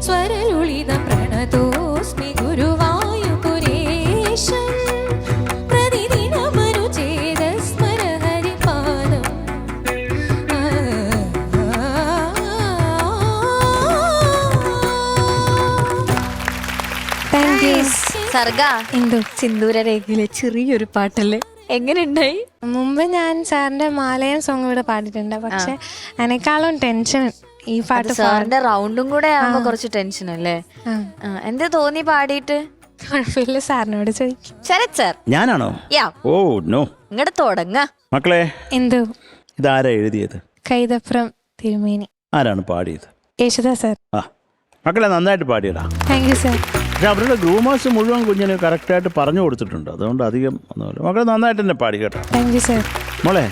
സ്വരലുളിതം പ്രണതോസ്മി ഗുരുവായൂരേശം പ്രതിദിനമനുചേതസ്മര ഹരിപാദം. സർഗ എന്തോ സിന്ദൂരരേഖയിലെ ചെറിയൊരു പാട്ടല്ലേ, എങ്ങനെയുണ്ടായി? മുമ്പ് ഞാൻ സാറിന്റെ മാലയം സോങ് ഇവിടെ പാടിയിട്ടുണ്ട്, പക്ഷെ അതിനേക്കാളും ടെൻഷൻ ഈ പാട്ട്. സാറിന്റെ റൗണ്ടും കൂടെ ആവുമ്പോ കുറച്ച് ടെൻഷൻ അല്ലേ? എന്താ തോന്നി പാടിയിട്ട്? കുഴപ്പമില്ല, സാറിനോട് ചോദിക്കും. ശരത് സാർ ഞാനാണോ? ഓ നോ, ഇങ്ങോട്ട് തുടങ്ങ. മക്കളെ എന്തോ ഇതാരാ എഴുതിയത്? കൈതപ്രം തിരുമേനി. ആരാണ് പാടിയത്? യേശുദാസ് സാർ. ആ മക്കളെ നന്നായിട്ട് പാടിയടാ. Thank you sir. പക്ഷെ അവരുടെ ഗ്രൂമേഴ്സ് മുഴുവൻ കുഞ്ഞിന് കറക്റ്റായിട്ട് പറഞ്ഞു കൊടുത്തിട്ടുണ്ട്, അതുകൊണ്ട് അധികം ഒന്നുമില്ല. മക്കളെ നന്നായിട്ട് തന്നെ പാടി കേട്ടോ. Thank you sir. മോളെ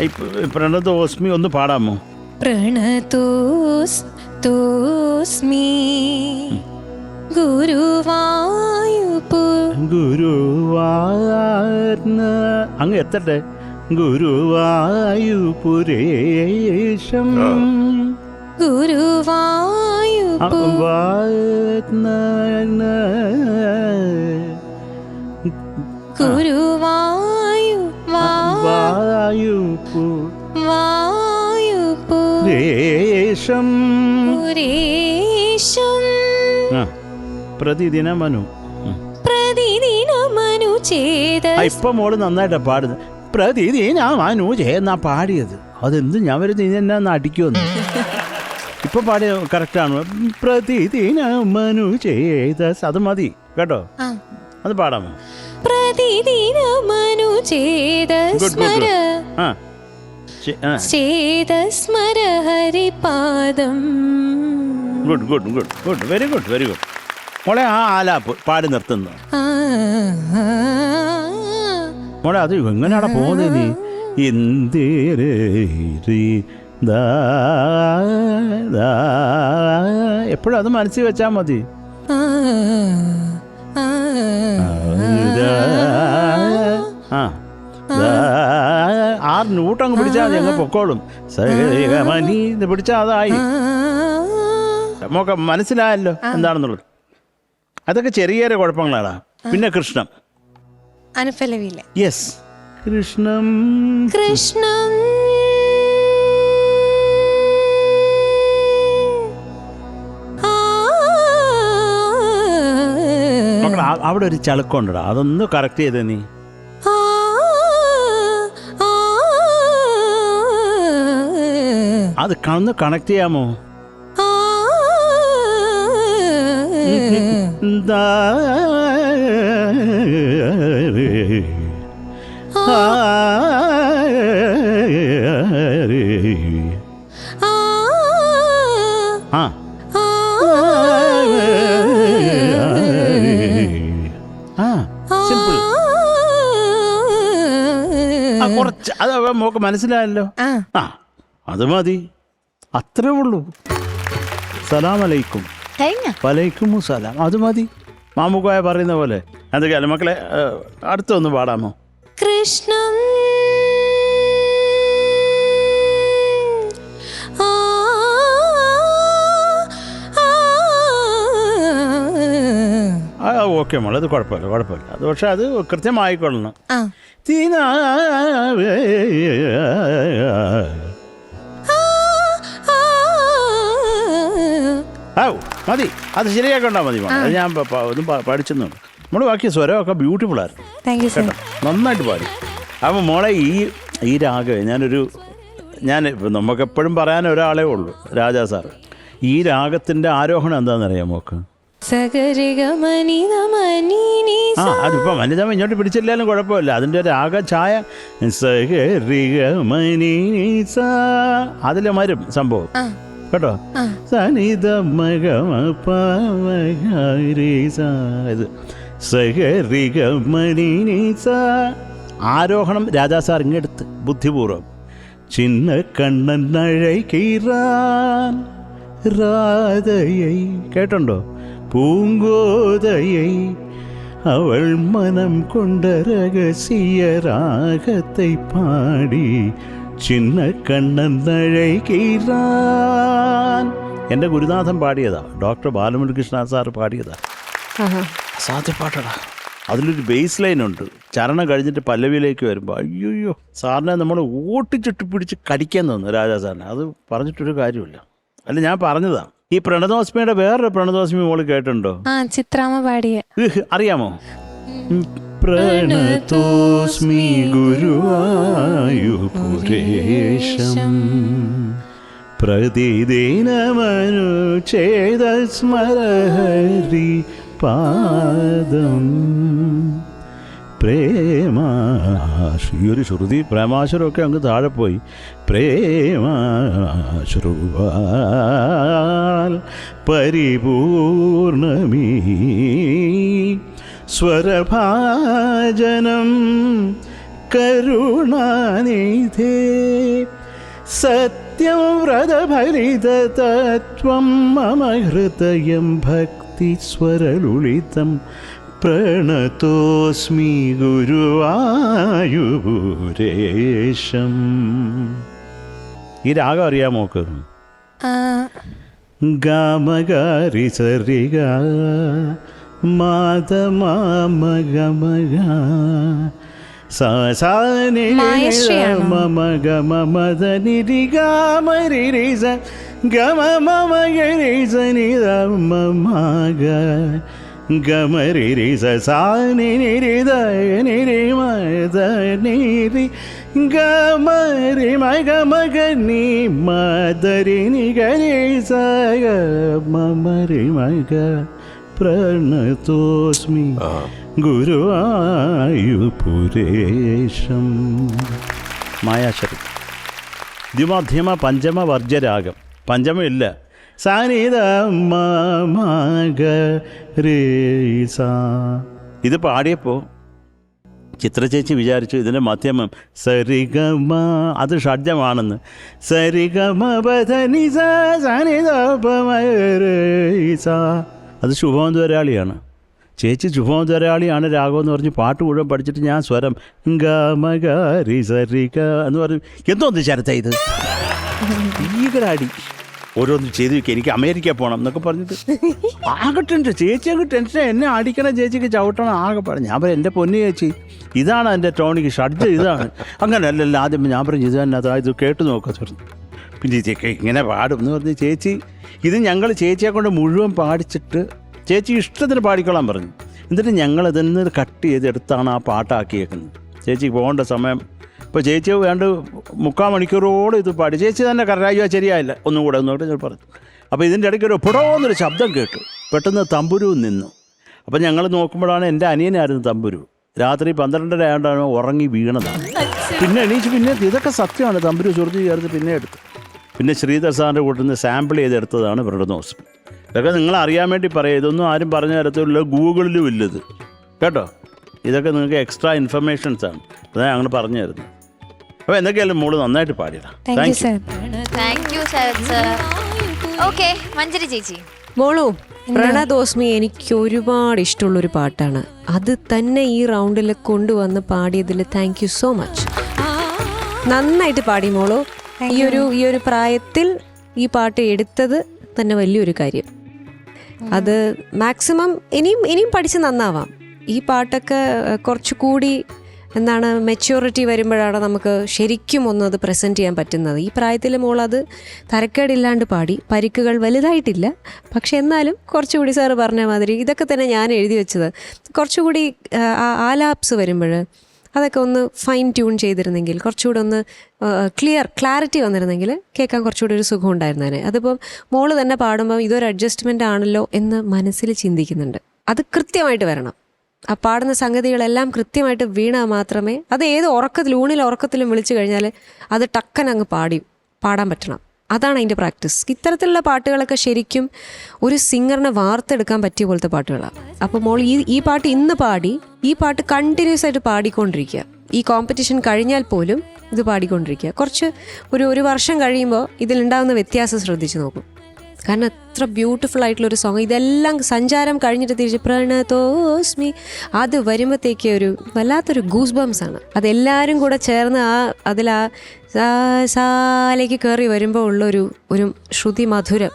ഈ പ്രണതോസ്മി ഒന്ന് പാടാമോ? പ്രണതോസ്മി ഗുരുവായൂർന്ന് അങ്ങ് എത്തട്ടെ. ഗുരുവായൂരേശം ഇപ്പൊ മോള് നന്നായിട്ടാ പാടുന്നത്. പ്രതിദിനമനു ചേന്നാ പാടിയത്. അതെന്ത് ഞാൻ വരുന്നത് ഇതെന്നാ അടിക്കുമെന്ന്. ഇപ്പൊ പാടിയ കറക്റ്റാണ്. പ്രതിദിനമനു ചെയ്ത അത് മതി കേട്ടോ. അത് പാടാമോ? പ്രതിദിനമനു ചേതസ്മര ഹരിപാദം. Good good good good very good very good. മോളെ ആ ആലാപ്പ് പാടി നിർത്തുന്നു. മോളെ അത് എങ്ങനെയാടാ പോകുന്നത് നീ? എപ്പോഴും അത് മനസ്സിൽ വെച്ചാൽ മതി. ആറ് നൂട്ടങ്ങ് പിടിച്ചാൽ മതി, അങ്ങ് പൊക്കോളും. മനി പിടിച്ചാൽ അതായി. നമുക്ക് മനസ്സിലായല്ലോ എന്താണെന്നുള്ളത്. അതൊക്കെ ചെറിയ ചെറിയ കുഴപ്പങ്ങളാടാ. പിന്നെ കൃഷ്ണം അനുപല്ലവിയില്ല. യെസ്, കൃഷ്ണം കൃഷ്ണം അവിടെ ഒരു ചളുക്കുണ്ടടാ, അതൊന്ന് കറക്റ്റ് ചെയ്തേ നീ. അത് ഒന്ന് കണക്ട് ചെയ്യാമോ? സിമ്പിൾ. കുറച്ച് അത് മോക്ക് മനസ്സിലായല്ലോ. അത് മതി, അത്രേ ഉള്ളൂ. സലാമലൈക്കും. വലൈക്കും സലാം. അത് മതി, മാമുക്കായ പറയുന്ന പോലെ. എന്തൊക്കെയാലും മക്കളെ അടുത്തൊന്ന് പാടാമോ? കൃഷ്ണം ഓക്കെ മോളെ, അത് കുഴപ്പമില്ല കുഴപ്പമില്ല. അത് പക്ഷെ അത് കൃത്യമായിക്കൊള്ളണം. മതി, അത് ശരിയാക്കണ്ടാ മതി. ഞാൻ ഒന്നും പഠിച്ചെന്നുണ്ട്. നമ്മൾ ബാക്കി സ്വരമൊക്കെ ബ്യൂട്ടിഫുൾ ആയിരുന്നു കേട്ടോ, നന്നായിട്ട് പാടി. അപ്പം മോളെ ഈ രാഗം ഞാൻ നമുക്കെപ്പോഴും പറയാൻ ഒരാളേ ഉള്ളൂ, രാജാ സാറ്. ഈ രാഗത്തിൻ്റെ ആരോഹണം എന്താണെന്നറിയാം മോക്ക്? അതിപ്പം വനിതം ഇങ്ങോട്ട് പിടിച്ചില്ലാലും കുഴപ്പമില്ല. അതിൻ്റെ രാഗഛായ സഹരിഗമനീസ അതിലെ വരും സംഭവം കേട്ടോ. ഇത് സഹരിഗമനീസ ആരോഹണം രാജാ സാർ ഇങ്ങെടുത്ത് ബുദ്ധിപൂർവം. ചിന്ന കണ്ണൻ അഴൈറാൻ രാധയെ കേട്ടുണ്ടോ? പൂങ്കോതയെ അവൾ மனம் கொண்ட ரகசிய ராகத்தை பாடி சின்ன கண்ணன் அழைக்கிறான் എൻ്റെ ഗുരുനാഥൻ പാടിയതാ, ഡോക്ടർ ബാലമുരളികൃഷ്ണ സാർ പാടിയതാ. അസാധ്യ പാട്ടടാ. അതിലൊരു ബേസ് ലൈനുണ്ട്, ചരണം കഴിഞ്ഞിട്ട് പല്ലവിയിലേക്ക് വരുമ്പോൾ അയ്യോ സാറിനെ നമ്മൾ ഓട്ടിച്ചിട്ട് പിടിച്ച് കടിക്കാൻ തോന്നുന്നു രാജാ സാറിനെ. അത് പറഞ്ഞിട്ടൊരു കാര്യമില്ല. അല്ല ഞാൻ പറഞ്ഞതാ. ഈ പ്രണതോസ്മിയുടെ വേറൊരു പ്രണതോസ്മി മോള് കേട്ടിട്ടുണ്ടോ? ചിത്രാമ്മ പാടിയ അറിയാമോ? പ്രണതോസ്മി ഗുരുവായൂപുരേശം പ്രതിദിനമനുചേതസ്മരഹരി പാദം പ്രേമാശ്രു. ഈ ഒരു ശ്രുതി പ്രേമാശ്വരമൊക്കെ അങ്ങ് താഴെ പോയി. പ്രേമാശ്രുവാൽ പരിപൂർണമീ സ്വരഭാജനം കരുണാനിധേ സത്യം വ്രതഫലിതതത്വം മമ ഹൃദയം ഭക്തിസ്വരലുളിതം പ്രണതോസ്മി ഗുരുവായൂരേശം. ഈ രാഗം അറിയാമോക്ക്? ഗമഗരി സരിഗ മാതമാമഗമഗ സാനി മമ ഗമ മദനി ഗമരിരിസ ഗമ മമ ഗരിസ നിദ മമഗ ഗമരിരിസ സാനി നിരിദ നിരി മദ നിരി ഗമരി മഗ മഗ നി മദരി നി ഗരിസ മമരി മഗ പ്രണതോസ്മി ഗുരുവായൂപുരേശം. മായാശരി. ദ്വിമധ്യമ പഞ്ചമ വർജ്യരാഗം. പഞ്ചമ ഇല്ല. സാനിത മഗരേസ. ഇത് പാടിയപ്പോൾ ചിത്രചേച്ചി വിചാരിച്ചു ഇതിൻ്റെ മധ്യമം സരിഗമ, അത് ഷഡ്ജമാണെന്ന്. സരിഗമ പധനി സാനിത പമരേസ. അത് ശുഭോന്തരാളിയാണ്. ചേച്ചി ശുഭോന്തരാളിയാണ് രാഗം എന്ന് പറഞ്ഞ് പാട്ട് മുഴുവൻ പഠിച്ചിട്ട് ഞാൻ സ്വരം ഗമഗരി സരിഗ എന്ന് പറഞ്ഞു. എന്തോന്ന് ചരത്ത ഇത് ഭീകരാടി ഓരോന്നും ചെയ്ത് വയ്ക്കുക. എനിക്ക് അമേരിക്ക പോകണം എന്നൊക്കെ പറഞ്ഞിട്ട് ആകട്ടെ ചേച്ചി അങ്ങ് ടെൻഷൻ. എന്നെ അടിക്കണം, ചേച്ചിക്ക് ചവിട്ടണം, ആകെ പറഞ്ഞു. ഞാൻ പറഞ്ഞു എൻ്റെ പൊന്നു ചേച്ചി ഇതാണ് എൻ്റെ ടോണിക്ക് ഷഡ്ജ് ഇതാണ്. അങ്ങനെ അല്ലല്ല ആദ്യം ഞാൻ പറഞ്ഞു ഇത് തന്നെ അതായത് കേട്ട് നോക്കാൻ പറഞ്ഞു. പിന്നെ ചേച്ചി ഇങ്ങനെ പാടും എന്ന് പറഞ്ഞ് ചേച്ചി ഇത് ഞങ്ങൾ ചേച്ചിയെ കൊണ്ട് മുഴുവൻ പാടിച്ചിട്ട് ചേച്ചി ഇഷ്ടത്തിന് പാടിക്കൊള്ളാൻ പറഞ്ഞു. എന്നിട്ട് ഞങ്ങൾ ഇതിൽ കട്ട് ചെയ്തെടുത്താണ് ആ പാട്ടാക്കിയേക്കുന്നത്. ചേച്ചിക്ക് പോകേണ്ട സമയം ഇപ്പോൾ ചേച്ചി വേണ്ട 3/4 മണിക്കൂറോട് ഇത് പാടി. ചേച്ചി തന്നെ കരായോ ശരിയായില്ല ഒന്നുകൂടെ ഞാൻ പറഞ്ഞു. അപ്പോൾ ഇതിൻ്റെ ഇടയ്ക്ക് ഒരു പുടോന്നൊരു ശബ്ദം കേട്ടു. പെട്ടെന്ന് തമ്പുരു നിന്നു. അപ്പോൾ ഞങ്ങൾ നോക്കുമ്പോഴാണ് എൻ്റെ അനിയനായിരുന്നു തമ്പുരു. രാത്രി 12:30 ആയതുകൊണ്ടാണ് ഉറങ്ങി വീണതാണ്. പിന്നെ എണീച്ച് പിന്നെ ഇതൊക്കെ സത്യമാണ്. തമ്പുരു സുഹൃത്ത് ചേർത്ത് പിന്നെ എടുത്തു. പിന്നെ ശ്രീധർ സാറിൻ്റെ കൂട്ടിൽ നിന്ന് സാമ്പിൾ ചെയ്തെടുത്തതാണ് പ്രണതോസ്മി. ഇതൊക്കെ നിങ്ങൾ അറിയാൻ വേണ്ടി പറയാം. ഇതൊന്നും ആരും പറഞ്ഞു തരത്തില്ല, ഗൂഗിളിലും ഇല്ലത് കേട്ടോ. ഇതൊക്കെ നിങ്ങൾക്ക് എക്സ്ട്രാ ഇൻഫർമേഷൻസാണ്. അതാണ് ഞങ്ങൾ പറഞ്ഞു തരുന്നത്. അപ്പോൾ എന്തൊക്കെയായാലും മോള് നന്നായിട്ട് പാടിയതാ. Thank you sir. Okay Manjari ചേച്ചി. മോളു, പ്രണതോസ്മി എനിക്ക് ഒരുപാട് ഇഷ്ടമുള്ളൊരു പാട്ടാണ്. അത് തന്നെ ഈ റൗണ്ടിൽ കൊണ്ടുവന്ന് പാടിയതിൽ താങ്ക് യു സോ മച്ച്. നന്നായിട്ട് പാടി മോളു. ഈ ഒരു പ്രായത്തിൽ ഈ പാട്ട് എടുത്തത് തന്നെ വലിയൊരു കാര്യം. അത് മാക്സിമം ഇനിയും പഠിച്ച് നന്നാവാം. ഈ പാട്ടൊക്കെ കുറച്ചുകൂടി എന്താണ് മെച്യൂരിറ്റി വരുമ്പോഴാണ് നമുക്ക് ശരിക്കും ഒന്ന് അത് പ്രസൻറ്റ് ചെയ്യാൻ പറ്റുന്നത്. ഈ പ്രായത്തിൽ മോളത് തരക്കേടില്ലാണ്ട് പാടി. പരിക്കുകൾ വലുതായിട്ടില്ല, പക്ഷെ എന്നാലും കുറച്ചുകൂടി സാറ് പറഞ്ഞ മാതിരി ഇതൊക്കെ തന്നെ ഞാൻ എഴുതി വെച്ചത്. കുറച്ചുകൂടി ആലാപ്സ് വരുമ്പോൾ അതൊക്കെ ഒന്ന് ഫൈൻ ട്യൂൺ ചെയ്തിരുന്നെങ്കിൽ, കുറച്ചുകൂടെ ഒന്ന് ക്ലാരിറ്റി വന്നിരുന്നെങ്കിൽ കേൾക്കാൻ കുറച്ചുകൂടി ഒരു സുഖം ഉണ്ടായിരുന്നേനെ. അതിപ്പം മോള് തന്നെ പാടുമ്പോൾ ഇതൊരു അഡ്ജസ്റ്റ്മെൻ്റ് ആണല്ലോ എന്ന് മനസ്സിൽ ചിന്തിക്കുന്നുണ്ട്. അത് കൃത്യമായിട്ട് വരണം. ആ പാടുന്ന സംഗതികളെല്ലാം കൃത്യമായിട്ട് വീണാൽ മാത്രമേ അത് ഏത് ഉറക്കത്തിലും വിളിച്ചു കഴിഞ്ഞാൽ അത് ടക്കൻ അങ്ങ് പാടാൻ പറ്റണം. അതാണ് അതിൻ്റെ പ്രാക്ടീസ്. ഇത്തരത്തിലുള്ള പാട്ടുകളൊക്കെ ശരിക്കും ഒരു സിംഗറിനെ വാർത്തെടുക്കാൻ പറ്റിയ പോലത്തെ പാട്ടുകളാണ്. അപ്പോൾ മോൾ ഈ പാട്ട് ഇന്ന് പാടി, ഈ പാട്ട് കണ്ടിന്യൂസ് ആയിട്ട് പാടിക്കൊണ്ടിരിക്കുക. ഈ കോമ്പറ്റീഷൻ കഴിഞ്ഞാൽ പോലും ഇത് പാടിക്കൊണ്ടിരിക്കുക. കുറച്ച് ഒരു വർഷം കഴിയുമ്പോൾ ഇതിലുണ്ടാകുന്ന വ്യത്യാസം ശ്രദ്ധിച്ച് നോക്കും. കാരണം എത്ര ബ്യൂട്ടിഫുൾ ആയിട്ടുള്ളൊരു സോങ്. ഇതെല്ലാം സഞ്ചാരം കഴിഞ്ഞിട്ട് തിരിച്ച് പ്രണതോസ്മി അത് വരുമ്പോഴത്തേക്ക് ഒരു വല്ലാത്തൊരു ഗൂസ് ബംസ് ആണ്. അതെല്ലാവരും കൂടെ ചേർന്ന് അതിൽ സാലേക്ക് കയറി വരുമ്പോൾ ഉള്ളൊരു ശ്രുതി മധുരം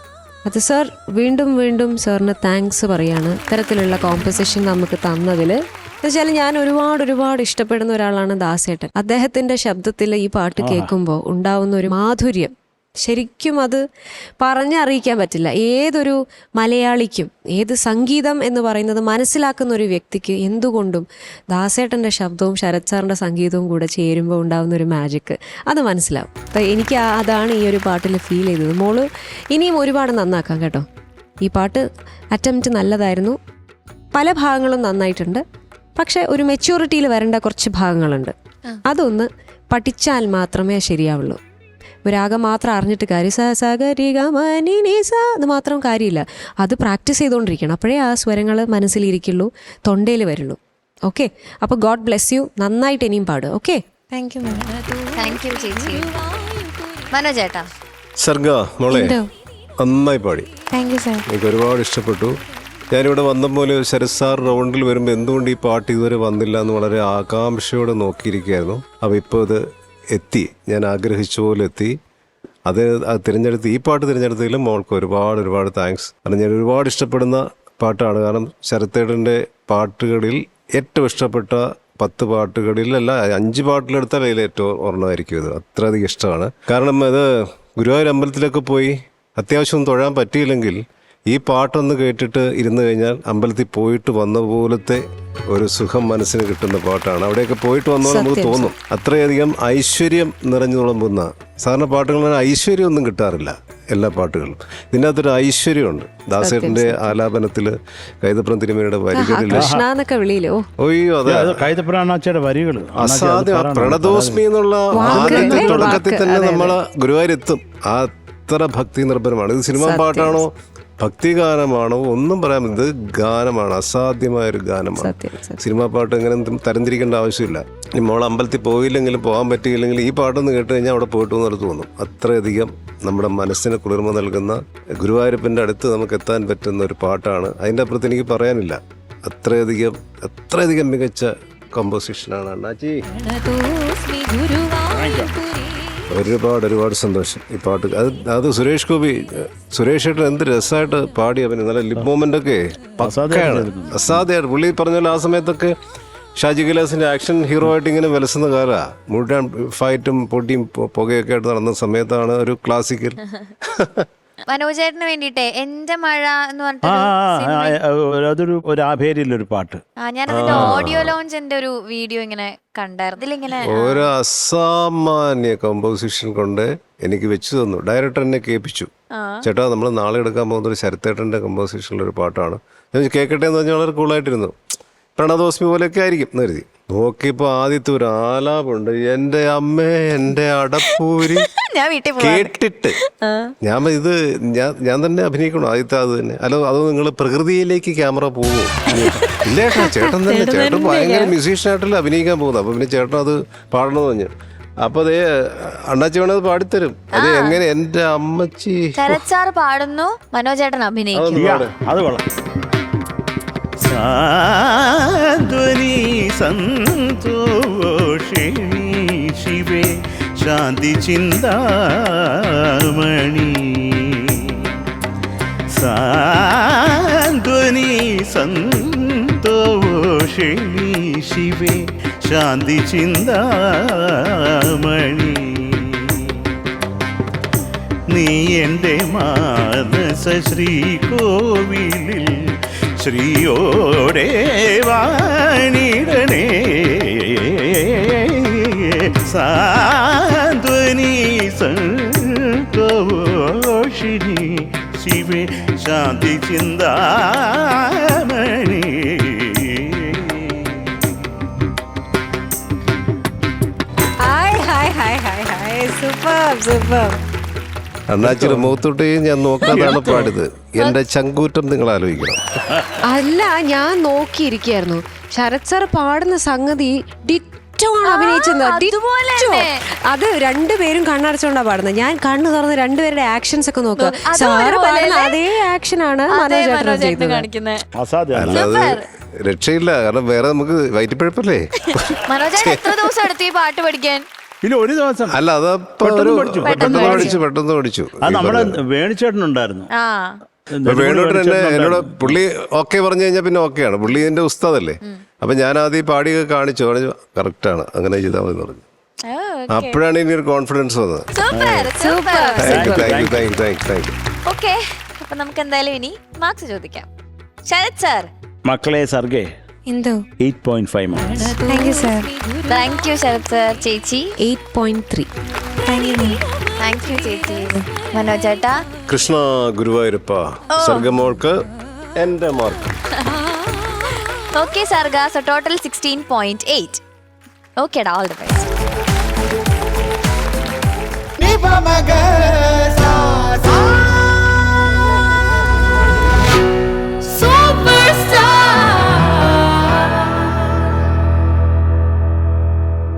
അത് സാർ വീണ്ടും വീണ്ടും സാറിന് താങ്ക്സ് പറയാണ് ഇത്തരത്തിലുള്ള കോമ്പസിഷൻ നമുക്ക് തന്നതിൽ. എന്നുവെച്ചാൽ ഞാൻ ഒരുപാട് ഇഷ്ടപ്പെടുന്ന ഒരാളാണ് ദാസേട്ടൻ. അദ്ദേഹത്തിൻ്റെ ശബ്ദത്തിൽ ഈ പാട്ട് കേൾക്കുമ്പോൾ ഉണ്ടാവുന്ന ഒരു മാധുര്യം ശരിക്കും അത് പറഞ്ഞറിയിക്കാൻ പറ്റില്ല. ഏതൊരു മലയാളിക്കും ഏത് സംഗീതം എന്ന് പറയുന്നത് മനസ്സിലാക്കുന്ന ഒരു വ്യക്തിക്ക് എന്തുകൊണ്ടും ദാസേട്ടൻ്റെ ശബ്ദവും ശരത് സാറിൻ്റെ സംഗീതവും കൂടെ ചേരുമ്പോൾ ഉണ്ടാകുന്ന ഒരു മാജിക്ക് അത് മനസ്സിലാവും. അപ്പം എനിക്ക് അതാണ് ഈ ഒരു പാട്ടിൽ ഫീൽ ചെയ്തത്. മോള് ഇനിയും ഒരുപാട് നന്നാക്കാം കേട്ടോ. ഈ പാട്ട് അറ്റംപ്റ്റ് നല്ലതായിരുന്നു, പല ഭാഗങ്ങളും നന്നായിട്ടുണ്ട്. പക്ഷേ ഒരു മെച്യൂരിറ്റിയിൽ വരേണ്ട കുറച്ച് ഭാഗങ്ങളുണ്ട്. അതൊന്ന് പഠിച്ചാൽ മാത്രമേ ശരിയാവുള്ളൂ. രാഗം മാത്രം അറിഞ്ഞിട്ട് കാര്യം അത് മാത്രം കാര്യമില്ല. അത് പ്രാക്ടീസ് ചെയ്തുകൊണ്ടിരിക്കണം. അപ്പോഴേ ആ സ്വരങ്ങൾ മനസ്സിലിരിക്കുള്ളൂ, തൊണ്ടയിൽ വരുള്ളൂ. ഓക്കെ, അപ്പോൾ ഗോഡ് ബ്ലെസ് യു. നന്നായിട്ട് ഇനിയും പാടുക. Okay, thank you. Thank you ചേച്ചി. മനോജേട്ടാ. സർഗ മോളെ നന്നായി പാടി. Thank you sir. എനിക്ക് ഒരുപാട് ഇഷ്ടപ്പെട്ടു. ഞാനിവിടെ വന്നപോലെ ശരത് സാർ റൗണ്ടിൽ വരുമ്പോൾ എന്തുകൊണ്ട് ഈ പാട്ട് ഇതുവരെ വന്നില്ല എന്ന് വളരെ ആകാംക്ഷയോടെ നോക്കിയിരിക്കുകയായിരുന്നു. അപ്പോൾ ഇപ്പോൾ ഇത് എത്തി, ഞാൻ ആഗ്രഹിച്ച പോലെ എത്തി. അത് തിരഞ്ഞെടുത്ത് ഈ പാട്ട് തിരഞ്ഞെടുത്തതിലും മോൾക്ക് ഒരുപാട് താങ്ക്സ്. കാരണം ഞാൻ ഒരുപാട് ഇഷ്ടപ്പെടുന്ന പാട്ടാണ്. കാരണം ശരത്തേടൻ്റെ പാട്ടുകളിൽ ഏറ്റവും ഇഷ്ടപ്പെട്ട 10 പാട്ടുകളിലല്ല 5 പാട്ടിലെടുത്താൽ അതിൽ ഏറ്റവും ഓർമ്മമായിരിക്കും ഇത്. അത്രയധികം ഇഷ്ടമാണ്. കാരണം അത് ഗുരുവായൂർ അമ്പലത്തിലൊക്കെ പോയി അത്യാവശ്യം തൊഴാൻ പറ്റിയില്ലെങ്കിൽ ഈ പാട്ടൊന്ന് കേട്ടിട്ട് ഇരുന്ന് കഴിഞ്ഞാൽ അമ്പലത്തിൽ പോയിട്ട് വന്ന പോലത്തെ ഒരു സുഖം മനസ്സിന് കിട്ടുന്ന പാട്ടാണ്. അവിടെയൊക്കെ പോയിട്ട് വന്നാൽ നമുക്ക് തോന്നും അത്രയധികം ഐശ്വര്യം നിറഞ്ഞു തുളുമ്പുന്ന. സാധാരണ പാട്ടുകളിൽ ഐശ്വര്യമൊന്നും കിട്ടാറില്ല എല്ലാ പാട്ടുകളും. ഇതിൻ്റെ അകത്തൊരു ഐശ്വര്യമുണ്ട്. ദാസേട്ടൻ്റെ ആലാപനത്തിൽ കൈതപ്രം തിരുമേനിയുടെ വരികളിൽ ഒയ്യോ അതെ അസാധ്യം. പ്രണതോസ്മി എന്നുള്ള ആദ്യത്തെ തുടക്കത്തിൽ തന്നെ നമ്മൾ ഗുരുവായൂരെത്തും. അത്ര ഭക്തി നിർഭരമാണ്. ഇത് സിനിമാ പാട്ടാണോ ഭക്തിഗാനമാണോ ഒന്നും പറയാൻ, ഇത് ഗാനമാണ്, അസാധ്യമായൊരു ഗാനമാണ്. സിനിമാ പാട്ട് എങ്ങനെ തരംതിരിക്കേണ്ട ആവശ്യമില്ല. ഇനി മോൾ അമ്പലത്തിൽ പോയില്ലെങ്കിലും പോകാൻ പറ്റിയില്ലെങ്കിൽ ഈ പാട്ടൊന്ന് കേട്ട് കഴിഞ്ഞാൽ അവിടെ പോയിട്ട് വന്നിട്ട് തോന്നും. അത്രയധികം നമ്മുടെ മനസ്സിന് കുളിർമ നൽകുന്ന, ഗുരുവായൂരപ്പൻ്റെ അടുത്ത് നമുക്ക് എത്താൻ പറ്റുന്ന ഒരു പാട്ടാണ്. അതിൻ്റെ അപ്പുറത്ത് എനിക്ക് പറയാനില്ല. അത്രയധികം മികച്ച കമ്പോസിഷനാണ് അണ്ണാച്ചി. ഒരുപാട് സന്തോഷം ഈ പാട്ട്. അത് സുരേഷ് ഗോപി, സുരേഷ് ഏട്ടൻ എന്ത് രസമായിട്ട് പാടി. അവന് നല്ല ലിപ് മൂവ്മെന്റ് ഒക്കെ പക്കയാണ്, അസാധ്യമായിട്ട്. പുള്ളി പറഞ്ഞ പോലെ ആ സമയത്തൊക്കെ ഷാജി കൈലാസിന്റെ ആക്ഷൻ ഹീറോ ആയിട്ട് ഇങ്ങനെ വിലസുന്ന കാലമാണ്. മുഴുവൻ ഫൈറ്റും പൊട്ടിയും പുകയൊക്കെ ആയിട്ട് നടന്ന സമയത്താണ് ഒരു ക്ലാസിക്കൽ. മനോജേട്ടന് വേണ്ടിട്ടേ എന്റെ മഴ എന്ന് അതൊരു ആഭേരിയിലൊരു പാട്ട്. ഞാൻ അതിന്റെ ഓഡിയോ ലോഞ്ചിന്റെ ഒരു വീഡിയോ ഇങ്ങനെ കണ്ടായിരുന്നു. ഇതിലിങ്ങനെ ഒരു അസാമാന്യ കമ്പോസിഷൻ കൊണ്ട് എനിക്ക് വെച്ചു തന്നു. ഡയറക്ടർ എന്നെ കേൾപ്പിച്ചു, ചേട്ടാ നമ്മൾ നാളെ എടുക്കാൻ പോകുന്ന ഒരു ശരത്തേട്ടൻ്റെ കമ്പോസിഷനിലൊരു പാട്ടാണ്, ഞാൻ കേൾക്കട്ടെ എന്ന് പറഞ്ഞാൽ വളരെ കൂളായിട്ടിരുന്നു. പ്രണതോസ്മി പോലെയൊക്കെ ആയിരിക്കും എന്ന് കരുതി. നോക്കിയപ്പോൾ ആദ്യത്തെ ഒരു ആലാപുണ്ട്. എൻ്റെ അമ്മേ എൻ്റെ അടപ്പൂരി കേട്ടിട്ട് ഞാൻ തന്നെ അഭിനയിക്കണോ ആദ്യത്തെ? അത് തന്നെ. അല്ല അത് നിങ്ങൾ പ്രകൃതിയിലേക്ക് ക്യാമറ പോകുമോ? ഇല്ല ചേട്ടൻ തന്നെ. ചേട്ടൻ ഭയങ്കര മ്യൂസീഷ്യനായിട്ടല്ലേ അഭിനയിക്കാൻ പോകുന്നത്. അപ്പോൾ പിന്നെ ചേട്ടൻ അത് പാടണമെന്ന് പറഞ്ഞു. അപ്പൊ അതേ അണ്ണാച്ചി വേണത് പാടിത്തരും. അത് എങ്ങനെ എൻ്റെ അമ്മച്ചി പാടുന്നു, മനോജേട്ടൻ അഭിനയിക്കും. അത് കൊള്ളാം. സാന്ത്വനി സന്തോഷിണി ശിവേ ശാന്തി ചിന്താമണി. സാന്ത്വനി സന്തോഷിണി ശിവേ ശാന്തി ചിന്താമണി. നീ എൻ്റെ മാനസ ശ്രീകോവിലിൽ ശ്രീയോടെ വാണിടണേ. സാന്ത്വനി സന്തോഷിണി ശിവേ ശാന്തി ചിന്താമണി. അണ്ണാച്ചിയുടെ മുഖത്തോട്ടേ ഞാൻ നോക്കാതാണ് പാടിയത്. എന്റെ ചങ്കൂറ്റം നിങ്ങൾ ആലോചിക്കണം. അല്ല, ഞാൻ നോക്കിയിരിക്കായിരുന്നു. ശരത് സാർ പാടുന്ന സംഗതി അഭിനയിച്ചത്. അത് രണ്ടുപേരും കണ്ണടച്ചോണ്ടാ പാടുന്നത്. ഞാൻ കണ്ണു തുറന്ന് രണ്ടുപേരുടെ ആക്ഷൻസ് ഒക്കെ നോക്കുക. സാറ് പാടുന്ന അതേ ആക്ഷനാണ് മനോജേട്ടൻ കാണിക്കുന്നത്. അല്ലാതെ രക്ഷയില്ല. കാരണം വേറെ നമുക്ക് വയറ്റിപ്പഴപ്പല്ലേ. മനോജേട്ടൻ എത്ര ദിവസം എടുത്തു ഈ പാട്ട് പഠിക്കാൻ? ഇല്ല ഒരു ദിവസം അല്ല അതപ്പോ പെട്ടെന്ന് പഠിച്ചു, പെട്ടെന്ന് പഠിച്ചു അത് നമ്മളെ വേണിച്ചേട്ടനുണ്ടായിരുന്നു. ആ വേണോട്ട് തന്നെ എന്നോട് പുള്ളി ഓക്കെ പറഞ്ഞു കഴിഞ്ഞാൽ പിന്നെ ഓക്കെയാണ്. പുള്ളി എന്റെ ഉസ്താദല്ലേ. അപ്പൊ ഞാൻ ആദ്യം പാടിയൊക്കെ കാണിച്ചു കറക്റ്റാണ്, അങ്ങനെ ചെയ്താൽ മതി പറഞ്ഞു. അപ്പോഴാണ് ഇനി ഒരു കോൺഫിഡൻസ് വന്നത്. Thank you. ഓക്കെ, അപ്പൊ നമുക്ക് എന്തായാലും ഇനി മാർക്സ് ചോദിക്കാം. ശരത് സാർ. മക്കളെ സർഗേ എന്തോ 8.5 marks. Thank you sir. Thank you Sharath sir. ചേച്ചി 8.3. Thank you. താങ്ക് യു ചേച്ചി. മനോജ് ചേട്ടാ. കൃഷ്ണ ഗുരുവായൂരപ്പ സർഗമോൾക്ക് എന്റെ mark. Okay Sarga, so total 16.8. ഓക്കേടാ, ഓൾ ദി ബെസ്റ്റ്.